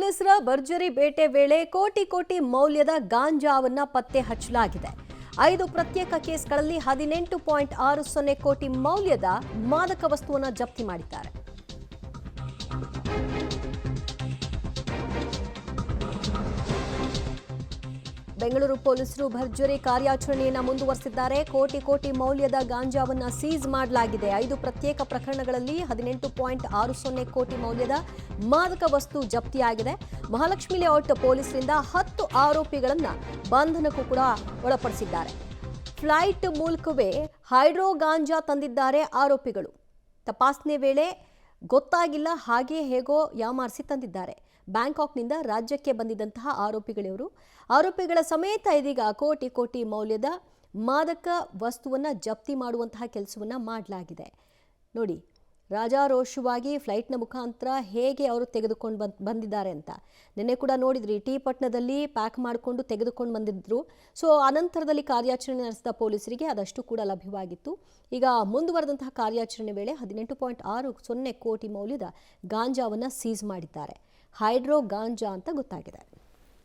ಪೊಲೀಸರ ಭರ್ಜರಿ ಬೇಟೆ ವೇಳೆ ಕೋಟಿ ಕೋಟಿ ಮೌಲ್ಯದ ಗಾಂಜಾವನ್ನ ಪತ್ತೆ ಹಚ್ಚಲಾಗಿದೆ. 5 ಪ್ರತ್ಯೇಕ ಕೇಸ್ಗಳಲ್ಲಿ 18.60 ಕೋಟಿ ಮೌಲ್ಯದ ಮಾದಕ ವಸ್ತುವನ್ನು ಜಪ್ತಿ ಮಾಡಿದ್ದಾರೆ. ಬೆಂಗಳೂರು ಪೊಲೀಸರು ಭರ್ಜರಿ ಕಾರ್ಯಾಚರಣೆಯನ್ನು ಮುಂದುವರೆಸಿದ್ದಾರೆ. ಕೋಟಿ ಕೋಟಿ ಮೌಲ್ಯದ ಗಾಂಜಾವನ್ನ ಸೀಸ್ ಮಾಡಲಾಗಿದೆ. 5 ಪ್ರತ್ಯೇಕ ಪ್ರಕರಣಗಳಲ್ಲಿ 18.60 ಕೋಟಿ ಮೌಲ್ಯದ ಮಾದಕ ವಸ್ತು ಜಪ್ತಿಯಾಗಿದೆ. ಮಹಾಲಕ್ಷ್ಮಿ ಲೇಔಟ್ ಪೊಲೀಸರಿಂದ 10 ಆರೋಪಿಗಳನ್ನ ಬಂಧನಕ್ಕೂ ಕೂಡ ಒಳಪಡಿಸಿದ್ದಾರೆ. ಫ್ಲೈಟ್ ಮೂಲಕವೇ ಹೈಡ್ರೋ ಗಾಂಜಾ ತಂದಿದ್ದಾರೆ ಆರೋಪಿಗಳು. ತಪಾಸಣೆ ವೇಳೆ ಗೊತ್ತಾಗಿಲ್ಲ, ಹಾಗೆ ಹೇಗೋ ಯಾಮಾರಿಸಿ ತಂದಿದ್ದಾರೆ. ಬ್ಯಾಂಕಾಕ್ನಿಂದ ರಾಜ್ಯಕ್ಕೆ ಬಂದಿದ್ದಂತಹ ಆರೋಪಿಗಳ ಸಮೇತ ಇದೀಗ ಕೋಟಿ ಕೋಟಿ ಮೌಲ್ಯದ ಮಾದಕ ವಸ್ತುವನ್ನು ಜಪ್ತಿ ಮಾಡುವಂತಹ ಕೆಲಸವನ್ನು ಮಾಡಲಾಗಿದೆ. ನೋಡಿ, ರಾಜಾರೋಷವಾಗಿ ಫ್ಲೈಟ್ನ ಮುಖಾಂತರ ಹೇಗೆ ಅವರು ತೆಗೆದುಕೊಂಡು ಬಂದಿದ್ದಾರೆ ಅಂತ ನಿನ್ನೆ ಕೂಡ ನೋಡಿದ್ರಿ. ಟೀ ಪಟ್ಟಣದಲ್ಲಿ ಪ್ಯಾಕ್ ಮಾಡಿಕೊಂಡು ತೆಗೆದುಕೊಂಡು ಬಂದಿದ್ರು. ಸೊ ಅನಂತರದಲ್ಲಿ ಕಾರ್ಯಾಚರಣೆ ನಡೆಸಿದ ಪೊಲೀಸರಿಗೆ ಅದಷ್ಟು ಕೂಡ ಲಭ್ಯವಾಗಿತ್ತು. ಈಗ ಮುಂದುವರೆದಂತಹ ಕಾರ್ಯಾಚರಣೆ ವೇಳೆ 18.60 ಕೋಟಿ ಮೌಲ್ಯದ ಗಾಂಜಾವನ್ನು ಸೀಸ್ ಮಾಡಿದ್ದಾರೆ. ಹೈಡ್ರೋ ಗಾಂಜಾ ಅಂತ ಗೊತ್ತಾಗಿದೆ.